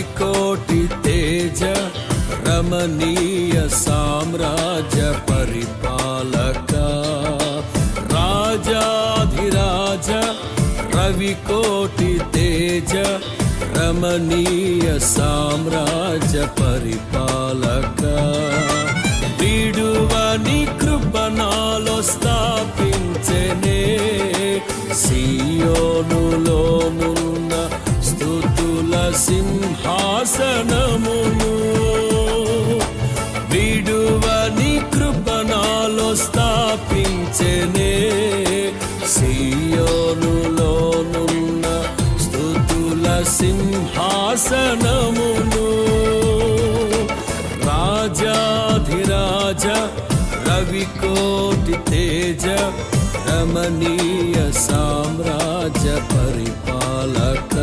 రవికోటి తేజ రమణీయ సామ్రాజ్య పరిపాలక రాజాధిరాజ రవికోటి తేజ రమణీయ సామ్రాజ్య పరిపాలక విడువని కృపణాలో స్థాపించెనే సియోనులో నున్న స్తుతుల సింహాసనమును విడువని కృపణాలో స్థాపించెనే సియోనులో నున్న స్తుతుల సింహాసనమును రాజాధిరాజ రవికోటి తేజ రమణీయ సామ్రాజ్య పరిపాలక